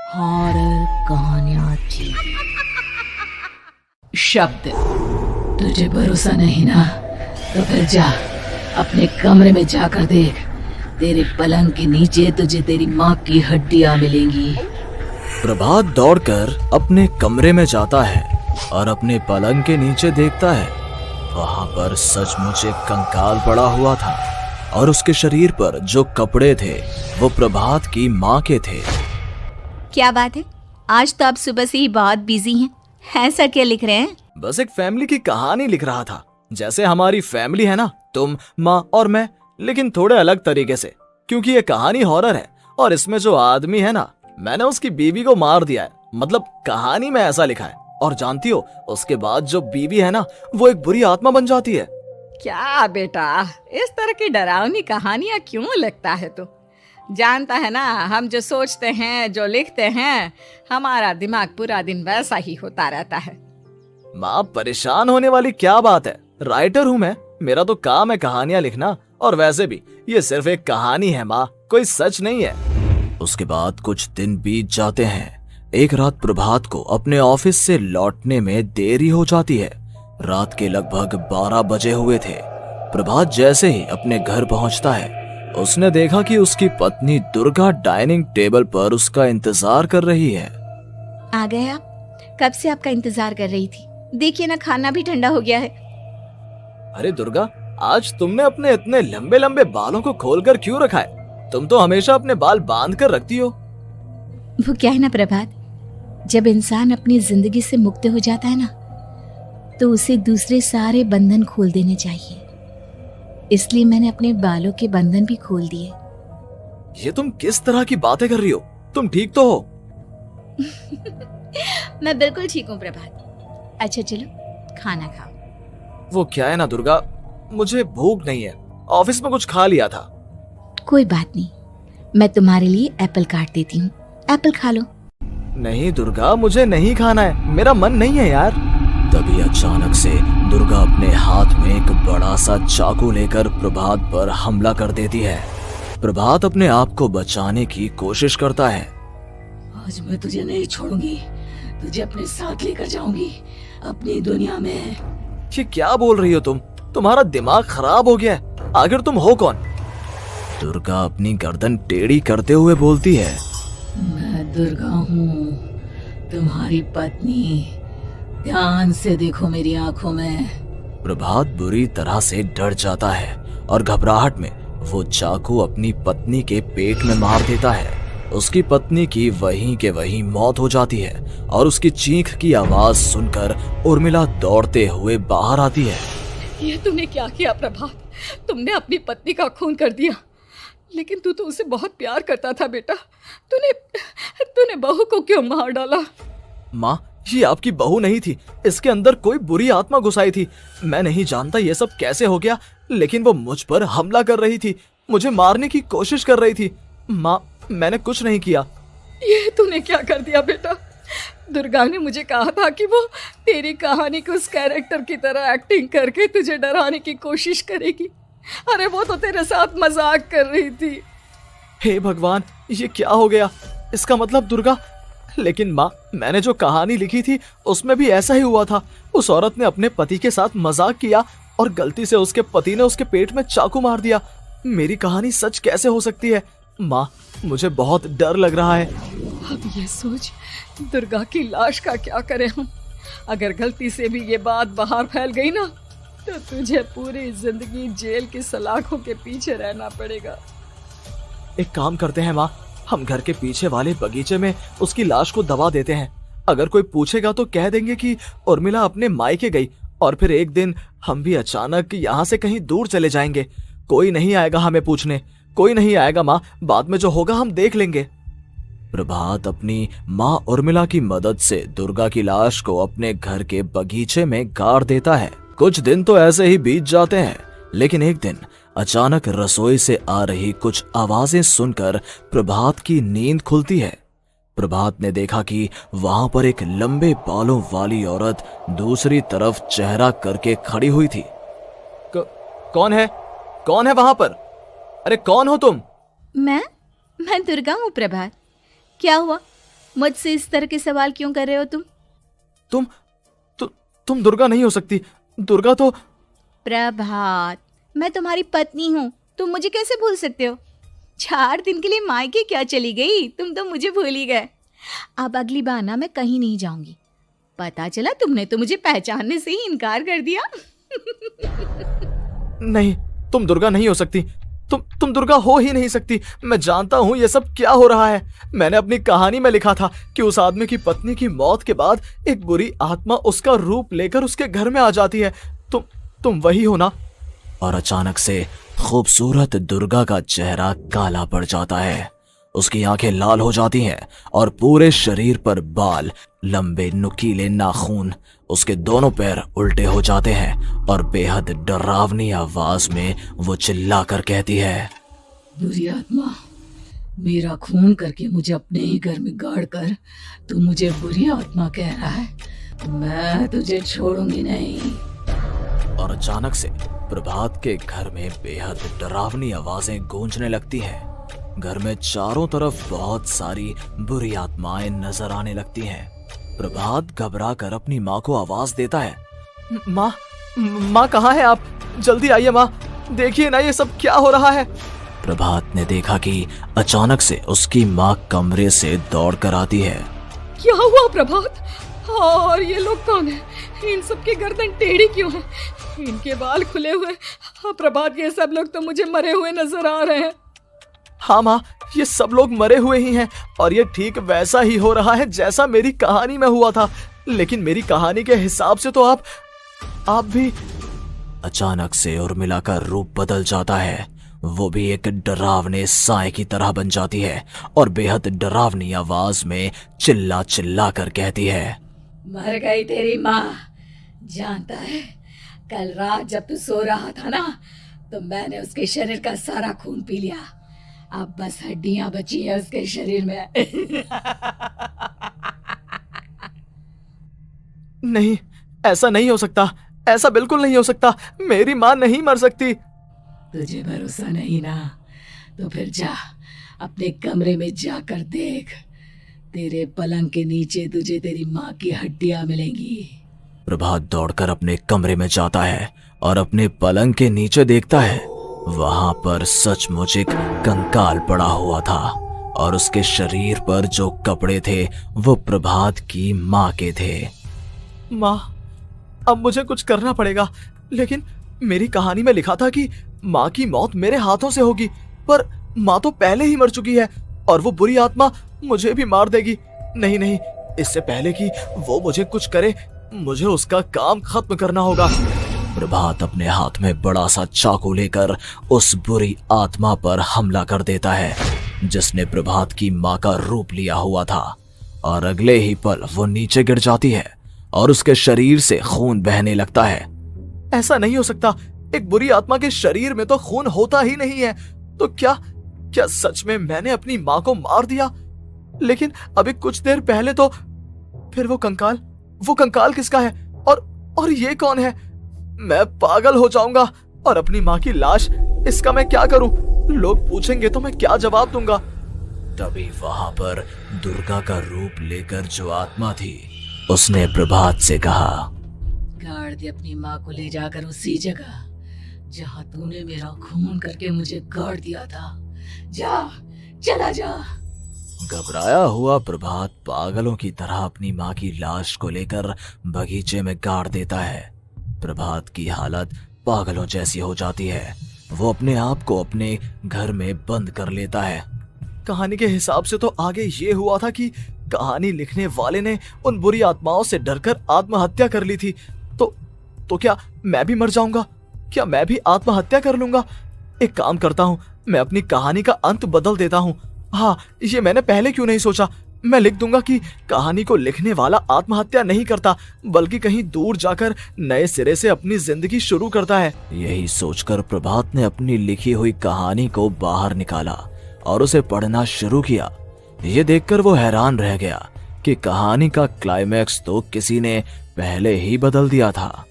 Horror कहानियां थी। शब्द, तुझे भरोसा नहीं ना, तो फिर जा अपने कमरे में जाकर देख। तेरे पलंग के नीचे तुझे तेरी माँ की हड्डियां मिलेंगी। प्रभात दौड़कर अपने कमरे में जाता है और अपने पलंग के नीचे देखता है। वहां पर सचमुच एक कंकाल पड़ा हुआ था और उसके शरीर पर जो कपड़े थे वो प्रभात की माँ के थे। क्या बात है, आज तो आप सुबह से ही बहुत बिजी हैं। ऐसा क्या लिख रहे हैं? बस एक फैमिली की कहानी लिख रहा था। जैसे हमारी फैमिली है ना, तुम, माँ और मैं, लेकिन थोड़े अलग तरीके से, क्योंकि ये कहानी हॉरर है और इसमें जो आदमी है ना, मैंने उसकी बीवी को मार दिया है। मतलब कहानी में ऐसा लिखा है। और जानती हो, उसके बाद जो बीवी है ना, वो एक बुरी आत्मा बन जाती है। क्या बेटा, इस तरह की डरावनी कहानियां क्यों लिखता है तू? जानता है ना, हम जो सोचते हैं, जो लिखते हैं, हमारा दिमाग पूरा दिन वैसा ही होता रहता है। माँ, परेशान होने वाली क्या बात है? राइटर हूँ मैं, मेरा तो काम है कहानियां लिखना। और वैसे भी ये सिर्फ एक कहानी है माँ, कोई सच नहीं है। उसके बाद कुछ दिन बीत जाते हैं। एक रात प्रभात को अपने ऑफिस से लौटने में देरी हो जाती है। रात के लगभग 12 बजे हुए थे। प्रभात जैसे ही अपने घर पहुंचता है, उसने देखा कि उसकी पत्नी दुर्गा डाइनिंग टेबल पर उसका इंतजार कर रही है। आ गए आप? कब से आपका इंतजार कर रही थी। देखिए ना, खाना भी ठंडा हो गया है। अरे दुर्गा, आज तुमने अपने इतने लंबे लंबे बालों को खोलकर क्यों रखा है? तुम तो हमेशा अपने बाल बांध कर रखती हो। वो क्या है ना प्रभात, जब इंसान अपनी जिंदगी से मुक्त हो जाता है ना, तो उसे दूसरे सारे बंधन खोल देने चाहिए। इसलिए मैंने अपने बालों के बंधन भी खोल दिए। ये तुम किस तरह की बातें कर रही हो? तुम ठीक तो हो? मैं बिल्कुल ठीक हूँ प्रभात। अच्छा चलो खाना खाओ। वो क्या है ना दुर्गा, मुझे भूख नहीं है। ऑफिस में कुछ खा लिया था। कोई बात नहीं, मैं तुम्हारे लिए एप्पल काट देती हूँ, एप्पल खा लो। नहीं दुर्गा, मुझे नहीं खाना है, मेरा मन नहीं है यार। तभी अचानक से दुर्गा अपने हाथ में एक बड़ा सा चाकू लेकर प्रभात पर हमला कर देती है। प्रभात अपने आप को बचाने की कोशिश करता है। आज मैं तुझे नहीं छोड़ूंगी, तुझे अपने साथ लेकर जाऊंगी अपनी दुनिया में। ये क्या बोल रही हो तुम? तुम्हारा दिमाग खराब हो गया है। आखिर तुम हो कौन? दुर्गा अपनी गर्दन टेढ़ी करते हुए बोलती है, मैं दुर्गा हूँ, तुम्हारी पत्नी। ध्यान से देखो मेरी आंखों में। प्रभात बुरी तरह से डर जाता है और घबराहट में वो चाकू अपनी पत्नी के पेट में मार देता है। उसकी पत्नी की वहीं के वहीं मौत हो जाती है और उसकी चीख की आवाज सुनकर उर्मिला दौड़ते हुए बाहर आती है। ये तूने क्या किया प्रभात? तुमने अपनी पत्नी का खून कर दिया। लेकिन तू तो उसे बहुत प्यार करता था बेटा। तूने बहू को क्यों मार डाला? माँ, ये आपकी बहू नहीं थी, इसके अंदर कोई बुरी आत्मा घुसाई थी। मैं नहीं जानता ये सब कैसे हो गया, लेकिन वो मुझ पर हमला कर रही थी, मुझे मारने की कोशिश कर रही थी। माँ, मैंने कुछ नहीं किया। ये तूने क्या कर दिया बेटा? दुर्गा ने मुझे कहा था कि वो तेरी कहानी को उस कैरेक्टर की तरह एक्टिंग करके तुझे डराने की कोशिश करेगी। अरे वो तो तेरे साथ मजाक कर रही थी। हे भगवान, ये क्या हो गया? इसका मतलब दुर्गा। लेकिन माँ, मैंने जो कहानी लिखी थी उसमें भी ऐसा ही हुआ था। उस औरत ने अपने पति के साथ मजाक किया और गलती से उसके पति ने उसके पेट में चाकू मार दिया। मेरी कहानी सच कैसे हो सकती है? माँ, मुझे बहुत डर लग रहा है। अब ये सोच, दुर्गा की लाश का क्या करें हम? अगर गलती से भी ये बात बाहर फैल गई ना, तो तुझे पूरी जिंदगी जेल की सलाखों के पीछे रहना पड़ेगा। एक काम करते हैं माँ, हम घर के पीछे वाले बगीचे में उसकी लाश को दबा देते हैं। अगर कोई पूछेगा तो कह देंगे कि उर्मिला अपने मायके गई और फिर एक दिन हम भी अचानक यहाँ से कहीं दूर चले जाएंगे। कोई नहीं आएगा हमें पूछने, कोई नहीं आएगा माँ, बाद में जो होगा हम देख लेंगे। प्रभात अपनी माँ उर्मिला की मदद से दुर्गा की लाश को अपने घर के बगीचे में गाड़ देता है। कुछ दिन तो ऐसे ही बीत जाते हैं, लेकिन एक दिन अचानक रसोई से आ रही कुछ आवाजें सुनकर प्रभात की नींद खुलती है। प्रभात ने देखा कि वहां पर एक लंबे बालों वाली औरत दूसरी तरफ चेहरा करके खड़ी हुई थी। कौन है? कौन है वहां पर? अरे कौन हो तुम? मैं दुर्गा हूँ प्रभात। क्या हुआ? मुझसे इस तरह के सवाल क्यों कर रहे हो तुम? तुम दुर्गा नहीं हो सकती। दुर्गा तो प्रभात, मैं तुम्हारी पत्नी हूँ, तुम मुझे कैसे भूल सकते हो? 4 दिन के लिए मायके क्या चली गई, तुम तो मुझे भूल ही गए। अब अगली बार ना मैं कहीं नहीं जाऊंगी। पता चला तुमने तो मुझे पहचानने से ही इनकार कर दिया। नहीं, तुम दुर्गा नहीं हो सकती। तुम दुर्गा हो ही नहीं सकती। मैं जानता हूँ ये सब क्या हो रहा है। मैंने अपनी कहानी में लिखा था कि उस आदमी की पत्नी की मौत के बाद एक बुरी आत्मा उसका रूप लेकर उसके घर में आ जाती है। तुम वही हो ना? और अचानक से खूबसूरत दुर्गा का चेहरा काला पड़ जाता है। उसकी आंखें लाल हो जाती हैं और पूरे शरीर पर बाल, लंबे नुकीले नाखून, उसके दोनों पैर उल्टे हो जाते हैं और बेहद डरावनी आवाज में वो चिल्लाकर कहती है, बुरी आत्मा, मेरा खून करके मुझे अपने ही घर में गाड़ कर तू मुझे बुरी आत्मा कह रहा है? मैं तुझे छोड़ूंगी नहीं। और अचानक से प्रभात के घर में बेहद डरावनी आवाजें गूंजने लगती हैं। घर में चारों तरफ बहुत सारी बुरी आत्माएं नजर आने लगती हैं। प्रभात घबरा कर अपनी माँ को आवाज देता है, माँ कहाँ है आप? जल्दी आइए माँ, देखिए ना ये सब क्या हो रहा है। प्रभात ने देखा कि अचानक से उसकी माँ कमरे से दौड़ कर आती है। क्या हुआ प्रभात? और ये लोग कौन है? इन सब की गर्दन टेढ़ी क्यों है? इनके बाल खुले हुए। प्रभात, ये सब लोग तो मुझे मरे हुए नजर आ रहे हैं। हाँ माँ, ये सब लोग मरे हुए ही हैं और ये ठीक वैसा ही हो रहा है जैसा मेरी कहानी में हुआ था। लेकिन मेरी कहानी के हिसाब से तो आप भी। अचानक से उर्मिला का रूप बदल जाता है। वो भी एक डरावने साए की तरह बन जाती है और बेहद डरावनी आवाज में चिल्ला चिल्ला कर कहती है, मर गई तेरी माँ। जानता है, कल रात जब तू सो रहा था ना, तो मैंने उसके शरीर का सारा खून पी लिया। अब बस हड्डियां बची है उसके शरीर में। नहीं, ऐसा नहीं हो सकता। ऐसा बिल्कुल नहीं हो सकता। मेरी माँ नहीं मर सकती। तुझे भरोसा नहीं ना? तो फिर जा, अपने कमरे में जाकर देख। तेरे पलंग के नीचे तुझे तेरी माँ की हड्डियां मिलेंगी। प्रभात दौड़कर अपने कमरे में जाता है और अपने पलंग के नीचे देखता है। वहां पर सचमुच एक कंकाल पड़ा हुआ था और उसके शरीर पर जो कपड़े थे वो प्रभात की माँ के थे। माँ, अब मुझे कुछ करना पड़ेगा। लेकिन मेरी कहानी में लिखा था कि माँ की मौत मेरे हाथों से होगी, पर माँ तो पहले ही मर चुकी है और वो बुरी आत्मा मुझे भी मार देगी। नहीं, इससे पहले कि वो मुझे कुछ करे, मुझे उसका काम खत्म करना होगा। प्रभात अपने हाथ में बड़ा सा चाकू लेकर उस बुरी आत्मा पर हमला कर देता है जिसने प्रभात की माँ का रूप लिया हुआ था, और अगले ही पल वो नीचे गिर जाती है और उसके शरीर से खून बहने लगता है। ऐसा नहीं हो सकता। एक बुरी आत्मा के शरीर में तो खून होता ही नहीं है। तो क्या सच में मैंने अपनी माँ को मार दिया? लेकिन अभी कुछ देर पहले तो फिर वो कंकाल किसका है? और ये कौन है? मैं पागल हो जाऊंगा। और अपनी माँ की लाश, इसका मैं क्या करूं? लोग पूछेंगे तो मैं क्या जवाब दूंगा? तभी वहां पर दुर्गा का रूप लेकर जो आत्मा थी उसने प्रभात से कहा, गाड़ दे अपनी माँ को ले जाकर उसी जगह जहाँ तूने मेरा खून करके मुझे गाड़ दिया था। चला जा। घबराया हुआ प्रभात पागलों की तरह अपनी माँ की लाश को लेकर बगीचे में गाड़ देता है। प्रभात की हालत पागलों जैसी हो जाती है। वो अपने आप को अपने घर में बंद कर लेता है। कहानी के हिसाब से तो आगे ये हुआ था कि कहानी लिखने वाले ने उन बुरी आत्माओं से डरकर आत्महत्या कर ली थी। तो क्या मैं भी मर जाऊंगा? क्या मैं भी आत्महत्या कर लूंगा? एक काम करता हूँ, मैं अपनी कहानी का अंत बदल देता हूँ। हाँ, ये मैंने पहले क्यों नहीं सोचा। मैं लिख दूंगा कि कहानी को लिखने वाला आत्महत्या नहीं करता, बल्कि कहीं दूर जाकर नए सिरे से अपनी जिंदगी शुरू करता है। यही सोचकर प्रभात ने अपनी लिखी हुई कहानी को बाहर निकाला और उसे पढ़ना शुरू किया। ये देखकर वो हैरान रह गया कि कहानी का क्लाइमैक्स तो किसी ने पहले ही बदल दिया था।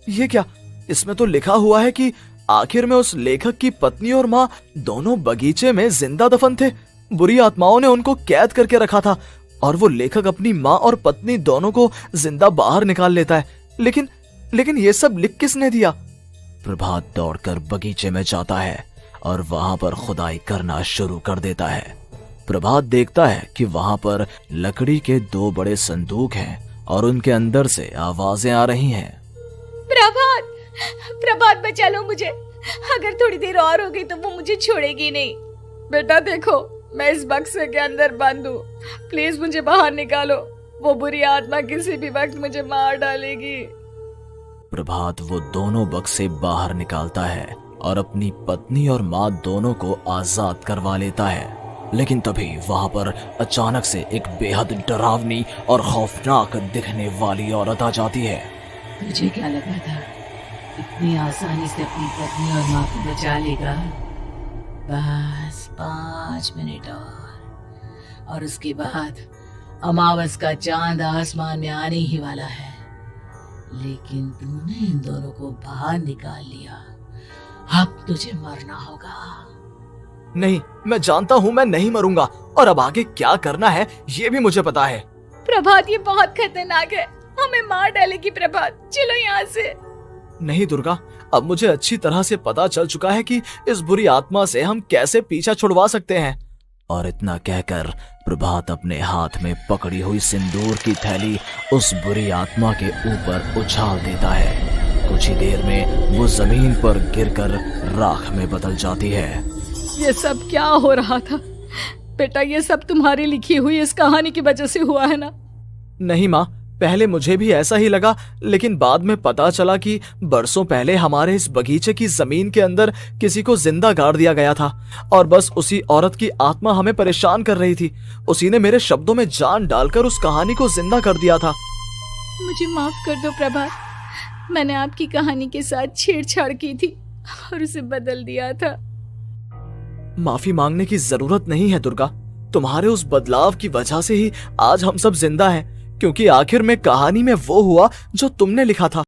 ये क्या? इसमें तो लिखा हुआ है कि आखिर में उस लेखक की पत्नी और माँ दोनों बगीचे में जिंदा दफन थे। बुरी आत्माओं ने उनको कैद करके रखा था और वो लेखक अपनी माँ और पत्नी दोनों को जिंदा बाहर निकाल लेता है। लेकिन ये सब लिख किसने दिया? प्रभात दौड़कर बगीचे में जाता है और वहां पर खुदाई करना शुरू कर देता है। प्रभात देखता है कि वहां पर लकड़ी के 2 बड़े संदूक हैं और उनके अंदर से आवाजें आ रही हैं। प्रभात बचा लो मुझे, अगर थोड़ी देर और हो गई तो वो मुझे छोड़ेगी नहीं। बेटा देखो, मैं इस बक्से के अंदर बंद हूँ, प्लीज मुझे बाहर निकालो, वो बुरी आत्मा किसी भी वक्त मुझे मार डालेगी। प्रभात वो दोनों बक्से बाहर निकालता है और अपनी पत्नी और माँ दोनों को आजाद करवा लेता है। लेकिन तभी वहां पर अचानक से एक बेहद डरावनी और खौफनाक दिखने वाली औरत आ जाती है। तुझे क्या लगा था इतनी आसानी से अपनी पत्नी और माँ को बचा लेगा? बस 5 मिनट और उसके बाद अमावस का चांद आसमान में आने ही वाला है। लेकिन तूने इन दोनों को बाहर निकाल लिया, अब तुझे मरना होगा। नहीं, मैं जानता हूँ मैं नहीं मरूंगा, और अब आगे क्या करना है ये भी मुझे पता है। प्रभात ये बहुत खतरनाक है, हमें मार डालेगी प्रभात, चलो यहाँ से। नहीं दुर्गा, अब मुझे अच्छी तरह से पता चल चुका है कि इस बुरी आत्मा से हम कैसे पीछा छुड़वा सकते हैं। और इतना कहकर प्रभात अपने हाथ में पकड़ी हुई सिंदूर की थैली उस बुरी आत्मा के ऊपर उछाल देता है। कुछ ही देर में वो जमीन पर गिरकर राख में बदल जाती है। ये सब क्या हो रहा था बेटा? ये सब तुम्हारी लिखी हुई इस कहानी की वजह से हुआ है ना? नहीं माँ, पहले मुझे भी ऐसा ही लगा, लेकिन बाद में पता चला कि बरसों पहले हमारे इस बगीचे की जमीन के अंदर किसी को जिंदा गाड़ दिया गया था और बस उसी औरत की आत्मा हमें परेशान कर रही थी। उसी ने मेरे शब्दों में जान डालकर उस कहानी को जिंदा कर दिया था। मुझे माफ कर दो प्रभात, मैंने आपकी कहानी के साथ छेड़छाड़ की थी और उसे बदल दिया था। माफी मांगने की जरूरत नहीं है दुर्गा, तुम्हारे उस बदलाव की वजह से ही आज हम सब जिंदा हैं, क्योंकि आखिर में कहानी में वो हुआ जो तुमने लिखा था।